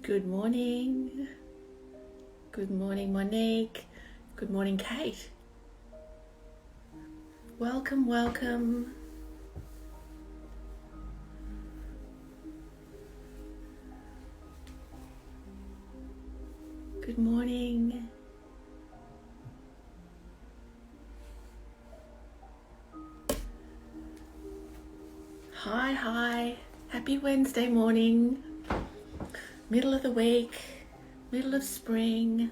Good morning. Good morning, Monique. Good morning, Kate. Welcome, welcome. Good morning. Hi. Happy Wednesday morning. Middle of the week, middle of spring.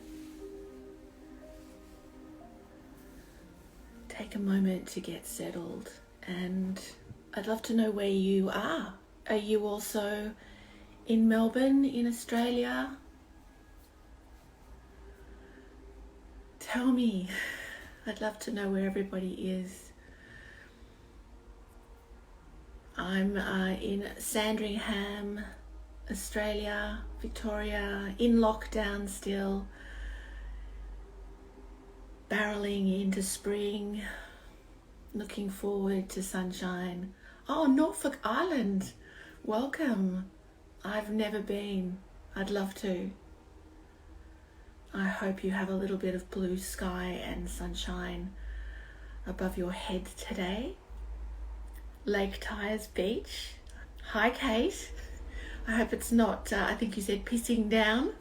Take a moment to get settled, and I'd love to know where you are. Are you also in Melbourne, in Australia? Tell me. I'd love to know where everybody is. I'm in Sandringham, Australia, Victoria, in lockdown still, barreling into spring, looking forward to sunshine. Oh, Norfolk Island, welcome. I've never been. I'd love to. I hope you have a little bit of blue sky and sunshine above your head today. Lake Tyers Beach. Hi, Kate. I hope it's not, I think you said pissing down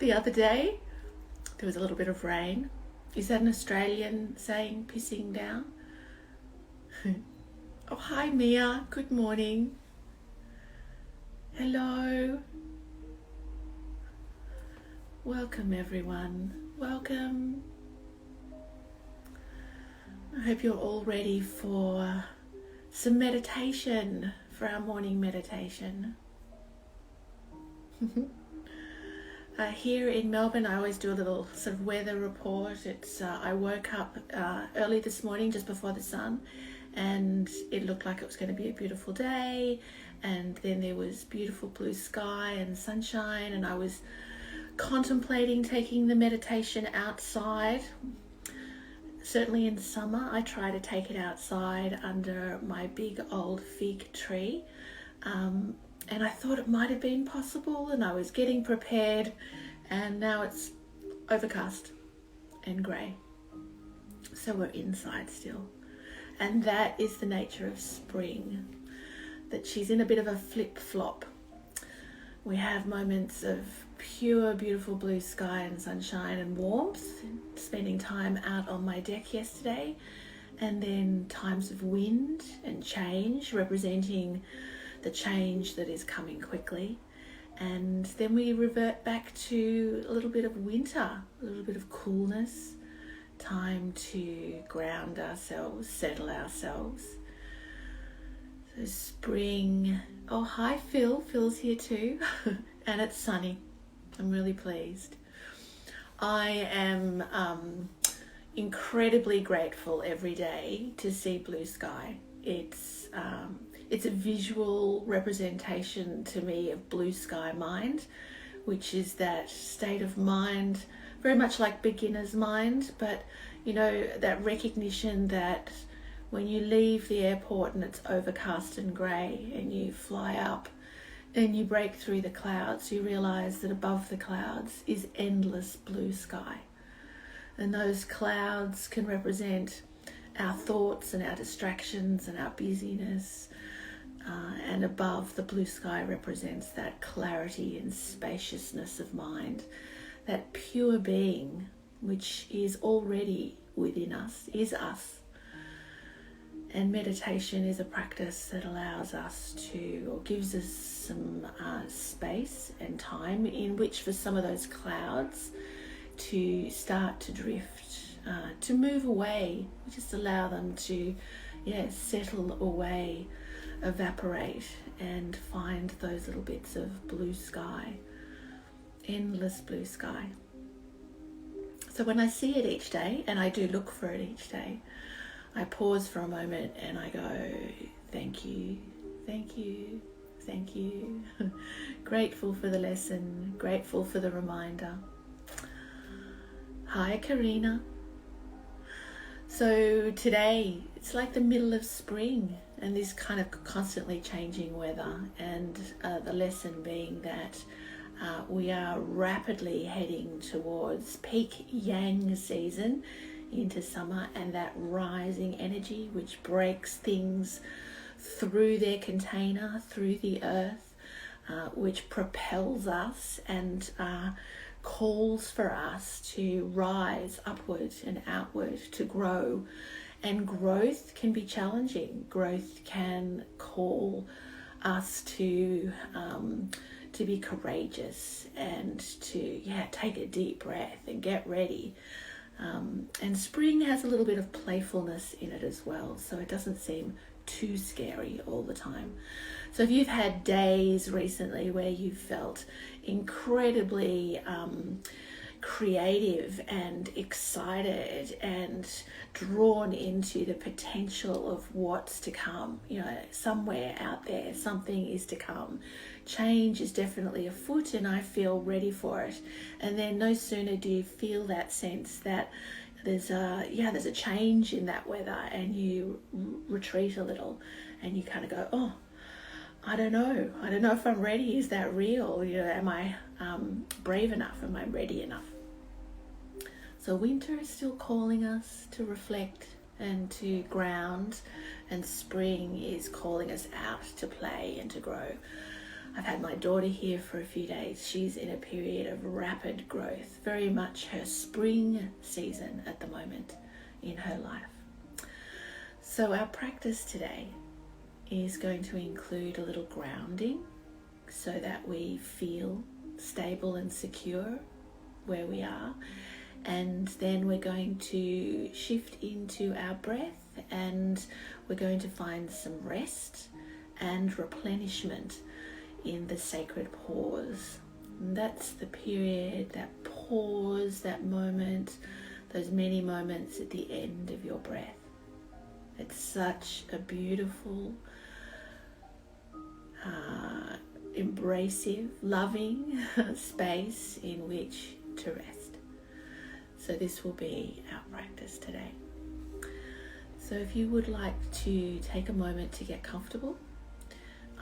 the other day. There was a little bit of rain. Is that an Australian saying pissing down? Oh, hi, Mia. Good morning. Hello. Welcome, everyone. Welcome. I hope you're all ready for some meditation, for our morning meditation. Here in Melbourne, I always do a little sort of weather report. I woke up early this morning, just before the sun, and it looked like it was going to be a beautiful day, and then there was beautiful blue sky and sunshine, and I was contemplating taking the meditation outside. Certainly in summer, I try to take it outside under my big old fig tree. And I thought it might have been possible, and I was getting prepared, and now it's overcast and grey. So we're inside still. And that is the nature of spring, that she's in a bit of a flip-flop. We have moments of pure, beautiful blue sky and sunshine and warmth, spending time out on my deck yesterday, and then times of wind and change, representing the change that is coming quickly. And then we revert back to a little bit of winter, a little bit of coolness, time to ground ourselves, settle ourselves. So spring. Oh, hi Phil. Phil's here too. And it's sunny. I'm really pleased. I am incredibly grateful every day to see blue sky. It's a visual representation to me of blue sky mind, which is that state of mind, very much like beginner's mind, but you know, that recognition that when you leave the airport and it's overcast and grey and you fly up and you break through the clouds, you realise that above the clouds is endless blue sky. And those clouds can represent our thoughts and our distractions and our busyness. And above, the blue sky represents that clarity and spaciousness of mind, that pure being which is already within us, is us. And meditation is a practice that allows us to, or gives us some space and time in which for some of those clouds to start to drift, to move away. We just allow them to, settle away, evaporate, and find those little bits of blue sky, endless blue sky. So when I see it each day, and I do look for it each day, I pause for a moment and I go, thank you, thank you, thank you. Grateful for the lesson, grateful for the reminder. Hi, Karina. So today, it's like the middle of spring and this kind of constantly changing weather, and the lesson being that We are rapidly heading towards peak yang season into summer, and that rising energy which breaks things through their container, through the earth, which propels us and calls for us to rise upward and outward, to grow. And growth can be challenging. Growth can call us to be courageous and to take a deep breath and get ready. And spring has a little bit of playfulness in it as well, so it doesn't seem too scary all the time. So if you've had days recently where you felt incredibly creative and excited and drawn into the potential of what's to come, somewhere out there something is to come, change is definitely afoot and I feel ready for it. And then no sooner do you feel that sense that there's a change in that weather, and you retreat a little and you kind of go, oh, I don't know if I'm ready. Is that real? Am I brave enough? Am I ready enough? So winter is still calling us to reflect and to ground, and spring is calling us out to play and to grow. I've had my daughter here for a few days. She's in a period of rapid growth, very much her spring season at the moment in her life. So our practice today is going to include a little grounding so that we feel stable and secure where we are. And then we're going to shift into our breath, and we're going to find some rest and replenishment in the sacred pause. And that's the period, that pause, that moment, those many moments at the end of your breath. It's such a beautiful, embracive, loving space in which to rest. So this will be our practice today. So if you would like to take a moment to get comfortable,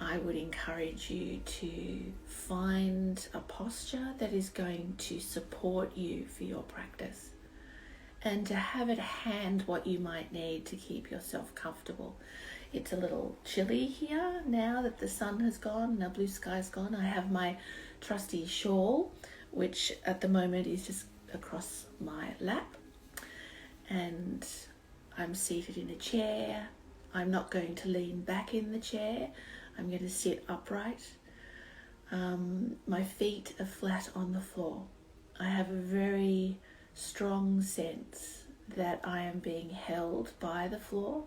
I would encourage you to find a posture that is going to support you for your practice, and to have at hand what you might need to keep yourself comfortable. It's a little chilly here now that the sun has gone and the blue sky's gone. I have my trusty shawl, which at the moment is just across my lap, and I'm seated in a chair. I'm not going to lean back in the chair. I'm going to sit upright. My feet are flat on the floor. I have a very strong sense that I am being held by the floor.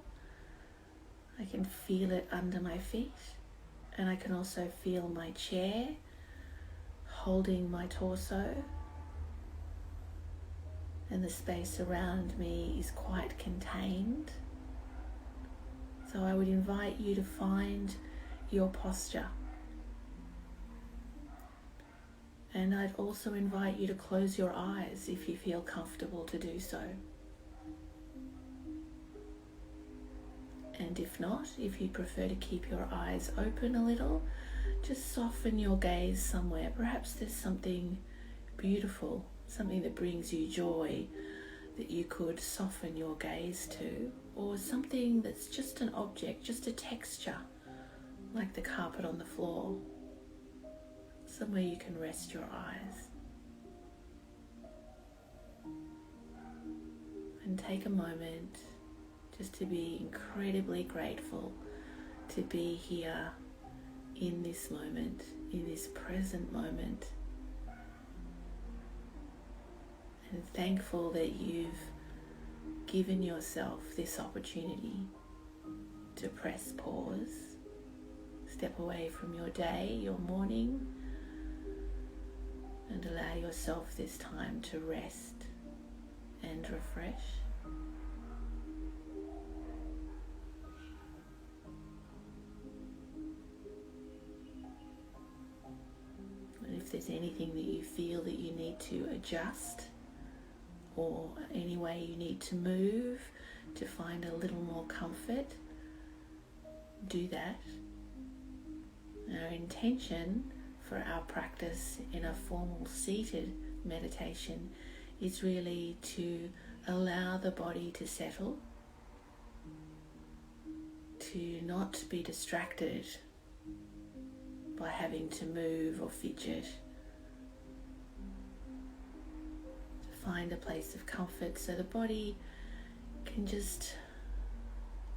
I can feel it under my feet, and I can also feel my chair holding my torso, and the space around me is quite contained. So I would invite you to find your posture. And I'd also invite you to close your eyes if you feel comfortable to do so. And if not, if you prefer to keep your eyes open a little, just soften your gaze somewhere. Perhaps there's something beautiful, something that brings you joy that you could soften your gaze to, or something that's just an object, just a texture, like the carpet on the floor, somewhere you can rest your eyes. And take a moment just to be incredibly grateful to be here in this moment, in this present moment, and thankful that you've given yourself this opportunity to press pause, step away from your day, your morning, and allow yourself this time to rest and refresh. And if there's anything that you feel that you need to adjust, or any way you need to move to find a little more comfort, do that. Our intention for our practice in a formal seated meditation is really to allow the body to settle, to not be distracted by having to move or fidget, to find a place of comfort so the body can just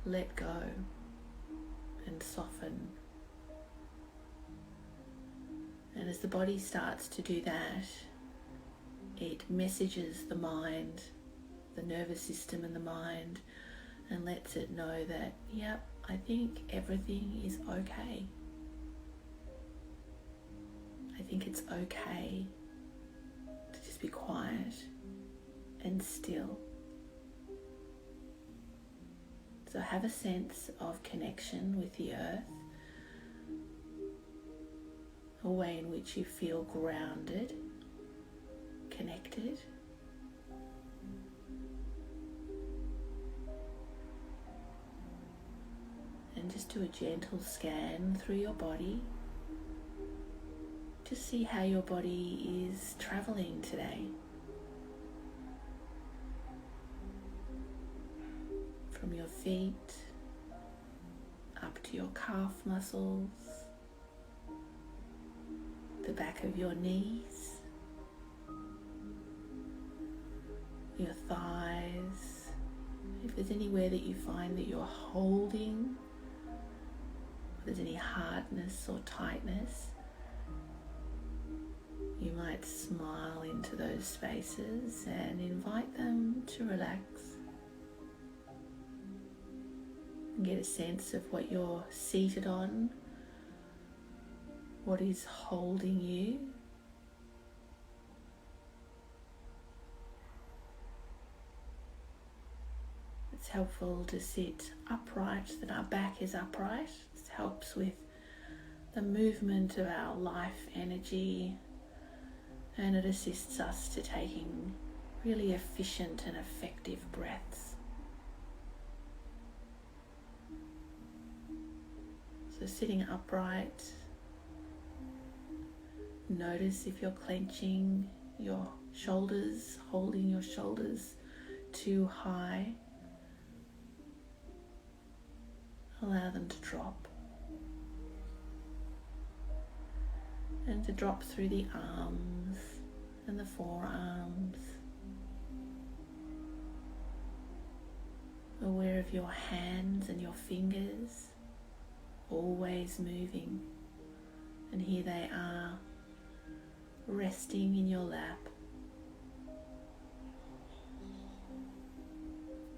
let go and soften. And as the body starts to do that, it messages the mind, the nervous system and the mind, and lets it know that, yep, I think everything is okay. I think it's okay to just be quiet and still. So have a sense of connection with the earth, a way in which you feel grounded, connected. And just do a gentle scan through your body. Just see how your body is traveling today. From your feet up to your calf muscles, the back of your knees, your thighs. If there's anywhere that you find that you're holding, if there's any hardness or tightness, you might smile into those spaces and invite them to relax. And get a sense of what you're seated on, what is holding you. It's helpful to sit upright, that our back is upright. This helps with the movement of our life energy, and it assists us to taking really efficient and effective breaths. So sitting upright, notice if you're clenching your shoulders, holding your shoulders too high. Allow them to drop. And to drop through the arms and the forearms. Aware of your hands and your fingers, always moving. And here they are, resting in your lap.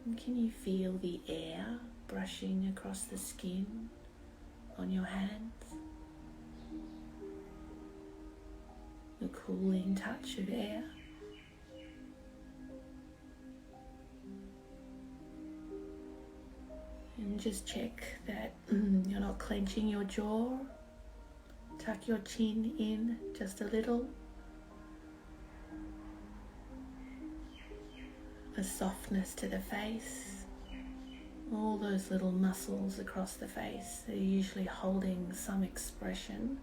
And can you feel the air brushing across the skin on your hands? The cooling touch of air. And just check that you're not clenching your jaw. Tuck your chin in just a little. A softness to the face. All those little muscles across the face, they're usually holding some expression.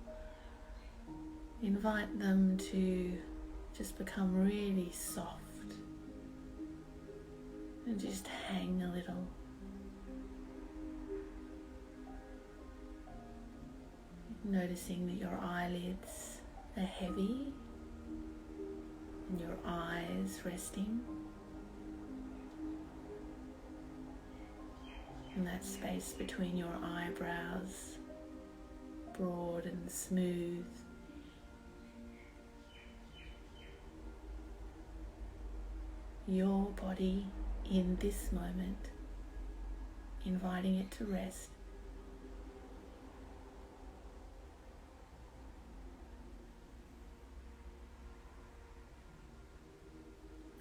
Invite them to just become really soft and just hang a little. Noticing that your eyelids are heavy and your eyes resting. And that space between your eyebrows, broad and smooth. Your body in this moment, inviting it to rest.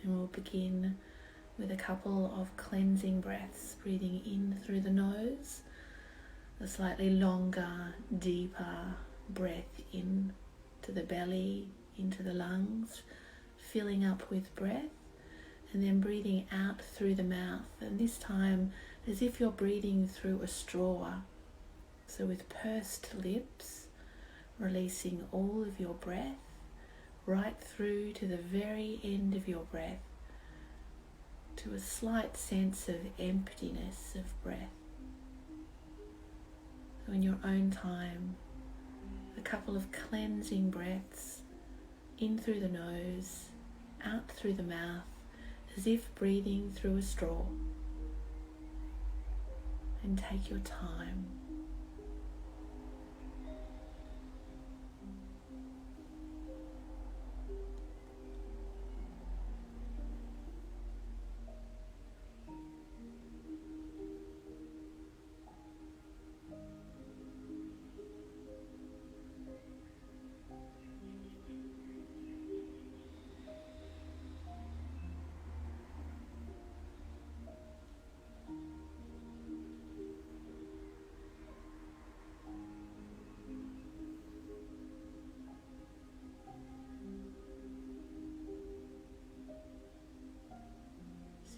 And we'll begin with a couple of cleansing breaths, breathing in through the nose, a slightly longer, deeper breath in to the belly, into the lungs, filling up with breath, and then breathing out through the mouth, and this time as if you're breathing through a straw. So with pursed lips, releasing all of your breath right through to the very end of your breath, to a slight sense of emptiness of breath. So in your own time, a couple of cleansing breaths in through the nose, out through the mouth, as if breathing through a straw. And take your time.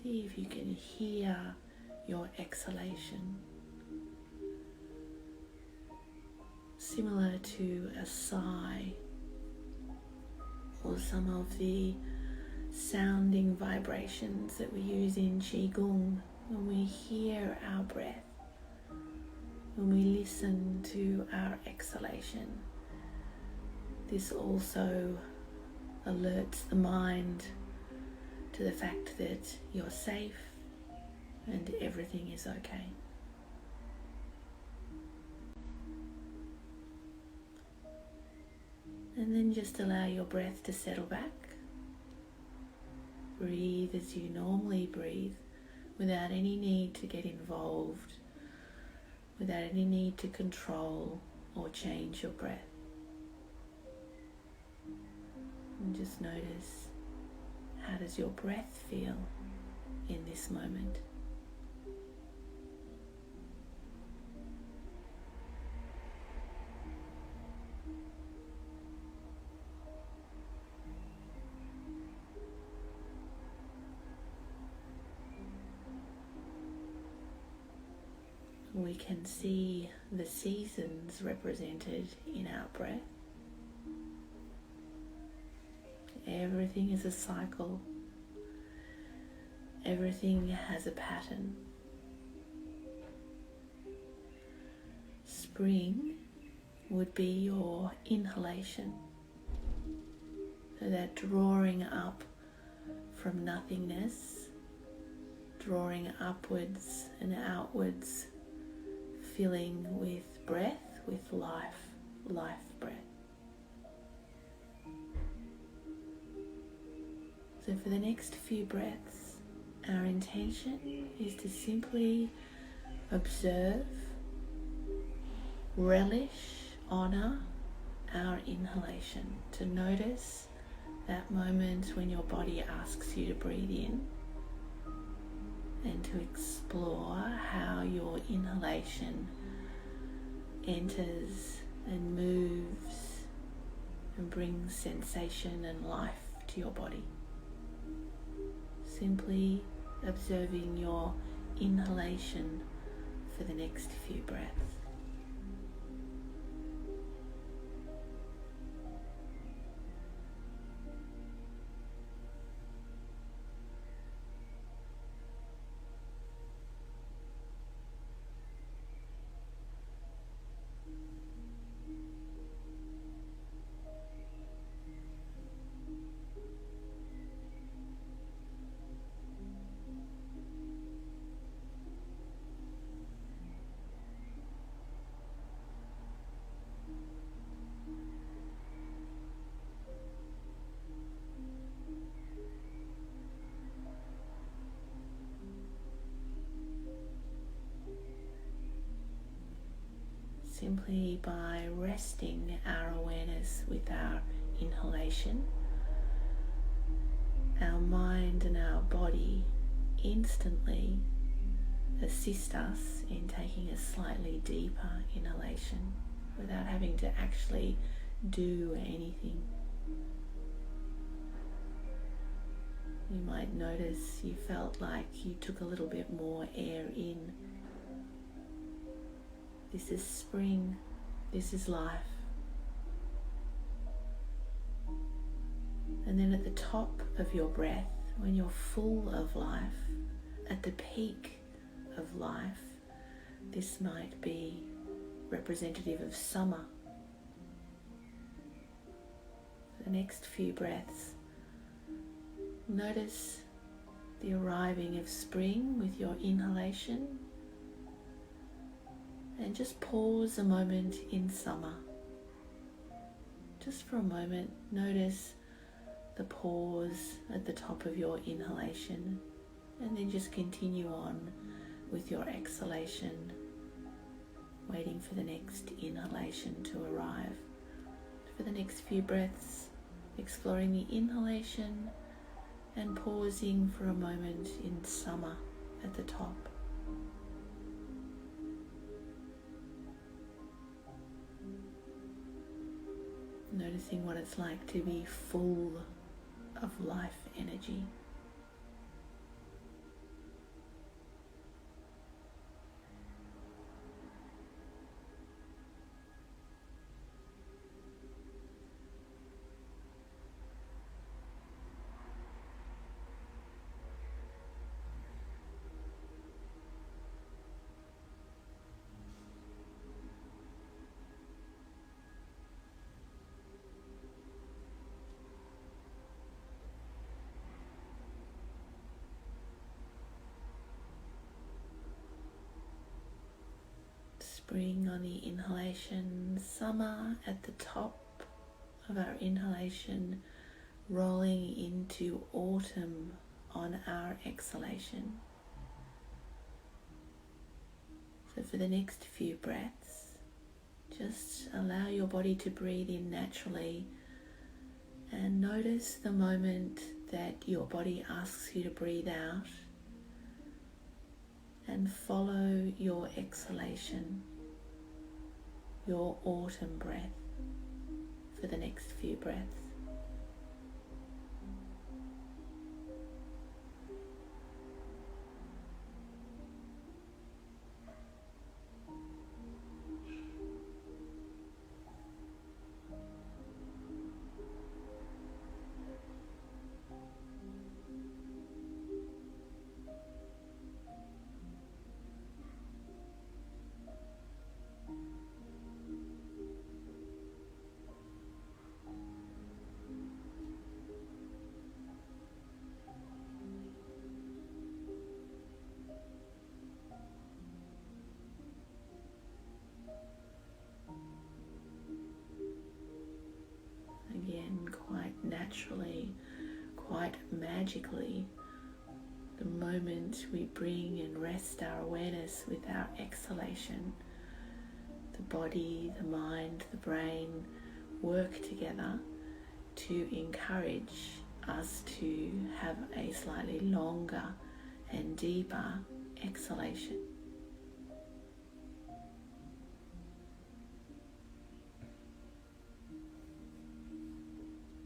See if you can hear your exhalation, similar to a sigh or some of the sounding vibrations that we use in Qigong when we hear our breath, when we listen to our exhalation. This also alerts the mind to the fact that you're safe and everything is okay. And then just allow your breath to settle back. Breathe as you normally breathe, without any need to get involved, without any need to control or change your breath. And just notice, how does your breath feel in this moment? We can see the seasons represented in our breath. Everything is a cycle. Everything has a pattern. Spring would be your inhalation. So that drawing up from nothingness, drawing upwards and outwards, filling with breath, with life, life breath. So for the next few breaths, our intention is to simply observe, relish, honor our inhalation, to notice that moment when your body asks you to breathe in, and to explore how your inhalation enters and moves and brings sensation and life to your body. Simply observing your inhalation for the next few breaths. Simply by resting our awareness with our inhalation, our mind and our body instantly assist us in taking a slightly deeper inhalation without having to actually do anything. You might notice you felt like you took a little bit more air in. This is spring, this is life. And then at the top of your breath, when you're full of life, at the peak of life, this might be representative of summer. The next few breaths, notice the arriving of spring with your inhalation, and just pause a moment in summer. Just for a moment, notice the pause at the top of your inhalation, and then just continue on with your exhalation, waiting for the next inhalation to arrive. For the next few breaths, exploring the inhalation and pausing for a moment in summer at the top. Noticing what it's like to be full of life energy. Spring on the inhalation, summer at the top of our inhalation, rolling into autumn on our exhalation. So for the next few breaths, just allow your body to breathe in naturally and notice the moment that your body asks you to breathe out, and follow your exhalation, your autumn breath for the next few breaths. Again, quite naturally, quite magically, the moment we bring and rest our awareness with our exhalation, the body, the mind, the brain work together to encourage us to have a slightly longer and deeper exhalation.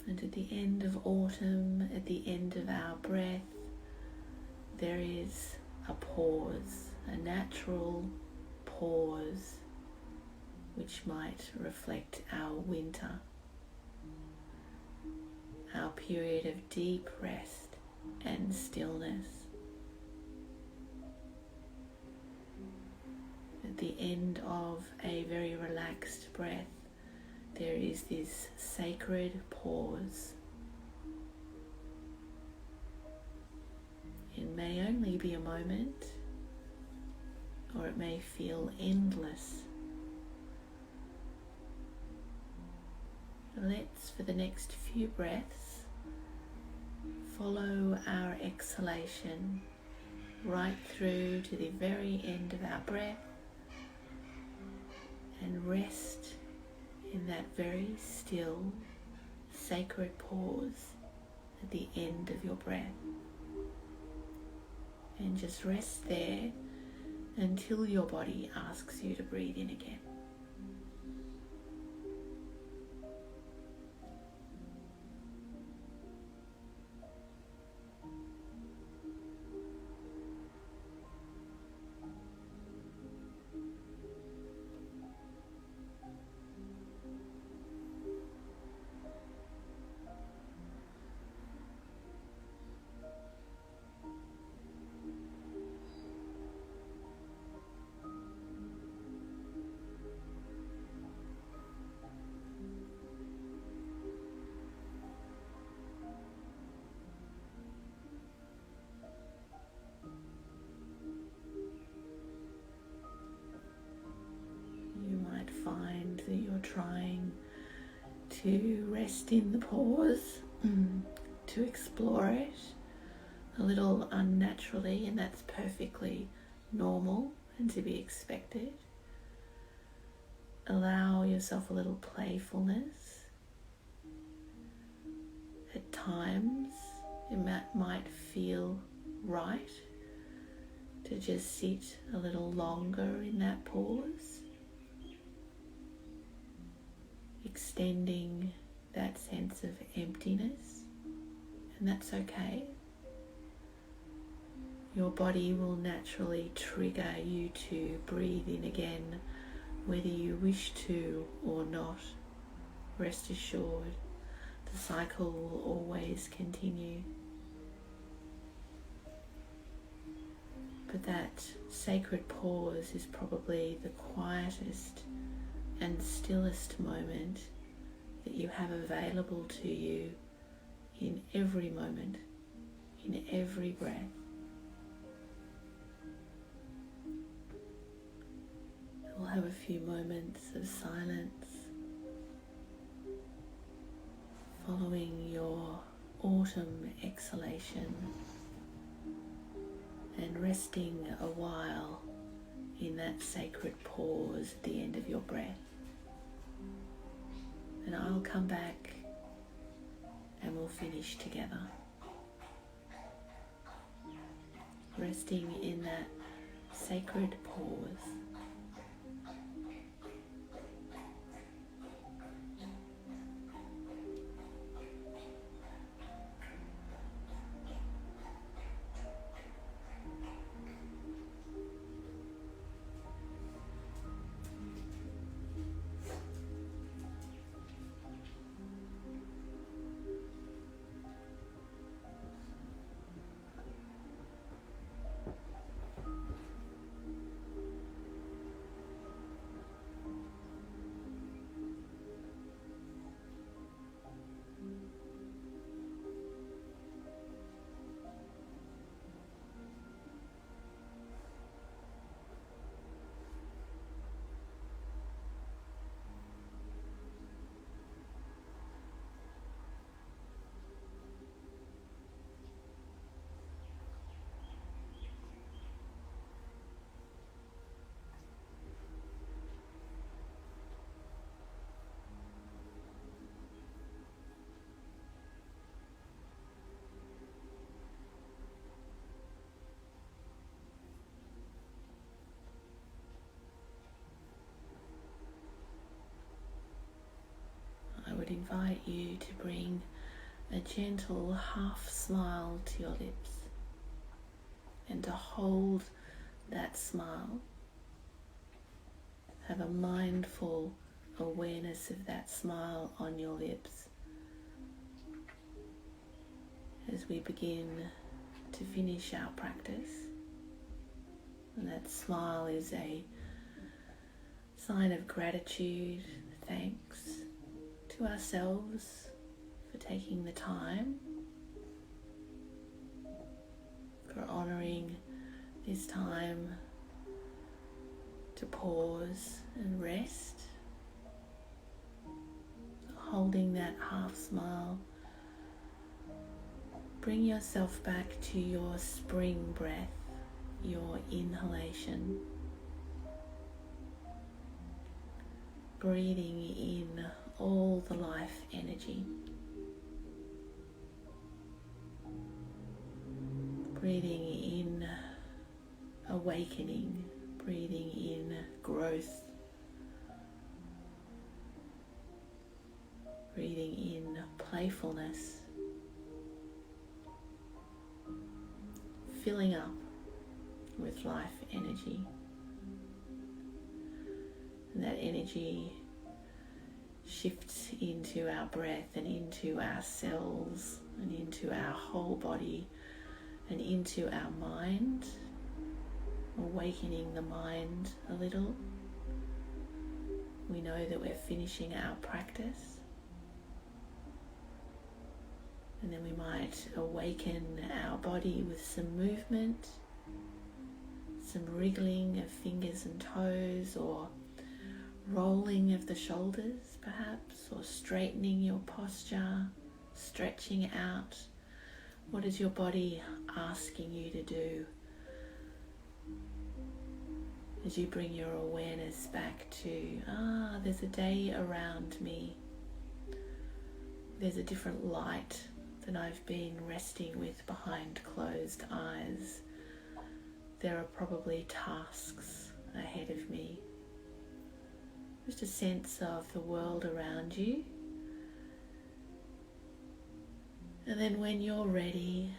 And at the end of autumn, at the end of our breath, there is a pause, a natural pause, which might reflect our winter, our period of deep rest and stillness. At the end of a very relaxed breath, there is this sacred pause. It may only be a moment, or it may feel endless. Let's, for the next few breaths, follow our exhalation right through to the very end of our breath and rest in that very still, sacred pause at the end of your breath. And just rest there until your body asks you to breathe in again. trying to rest in the pause, to explore it a little unnaturally, and that's perfectly normal and to be expected. Allow yourself a little playfulness. At times it might feel right to just sit a little longer in that pause, extending that sense of emptiness, and that's okay. Your body will naturally trigger you to breathe in again, whether you wish to or not. Rest assured, the cycle will always continue. But that sacred pause is probably the quietest and stillest moment that you have available to you in every moment, in every breath. We'll have a few moments of silence following your autumn exhalation and resting a while in that sacred pause at the end of your breath. And I'll come back and we'll finish together. Resting in that sacred pause. I would invite you to bring a gentle half smile to your lips and to hold that smile. Have a mindful awareness of that smile on your lips as we begin to finish our practice. And that smile is a sign of gratitude, thanks to ourselves for taking the time, for honouring this time to pause and rest, holding that half smile. Bring yourself back to your spring breath, your inhalation. Breathing in all the life energy. Breathing in awakening, breathing in growth, breathing in playfulness, filling up with life energy. And that energy shifts into our breath and into our cells and into our whole body and into our mind, awakening the mind a little. We know that we're finishing our practice, and then we might awaken our body with some movement, some wriggling of fingers and toes, or rolling of the shoulders perhaps, or straightening your posture, stretching out. What is your body asking you to do as you bring your awareness back to, there's a day around me. There's a different light than I've been resting with behind closed eyes. There are probably tasks ahead of me. Just a sense of the world around you. And then when you're ready,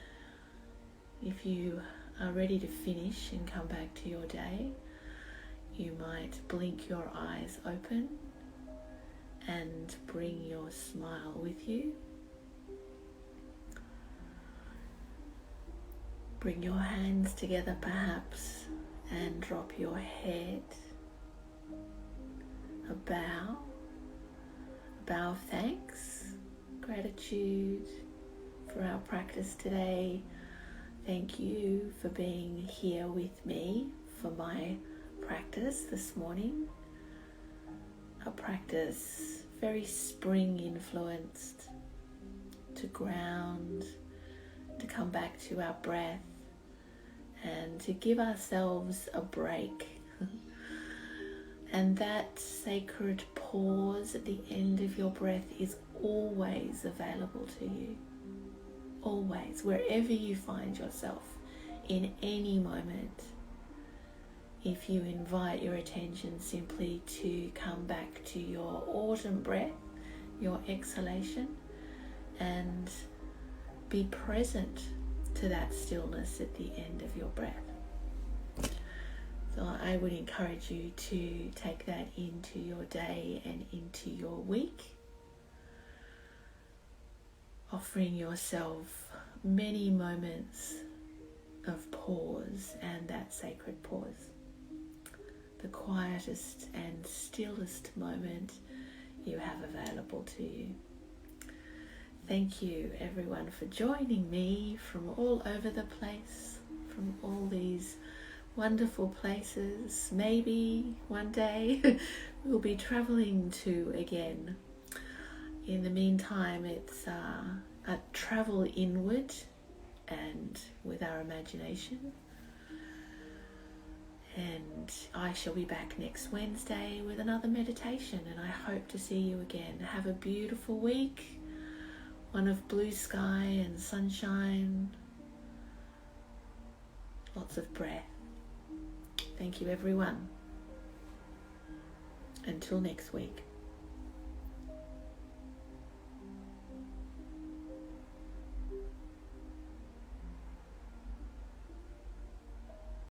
if you are ready to finish and come back to your day, you might blink your eyes open and bring your smile with you. Bring your hands together perhaps and drop your head. A bow of thanks, gratitude for our practice today. Thank you for being here with me for my practice this morning. A practice very spring influenced, to ground, to come back to our breath and to give ourselves a break. And that sacred pause at the end of your breath is always available to you. Always, wherever you find yourself, in any moment. If you invite your attention simply to come back to your autumn breath, your exhalation, and be present to that stillness at the end of your breath. So I would encourage you to take that into your day and into your week, offering yourself many moments of pause and that sacred pause. The quietest and stillest moment you have available to you. Thank you everyone for joining me from all over the place, from all these wonderful places. Maybe one day we'll be traveling to again. In the meantime, it's a travel inward and with our imagination. And I shall be back next Wednesday with another meditation, and I hope to see you again. Have a beautiful week, one of blue sky and sunshine, lots of breath. Thank you everyone. Until next week.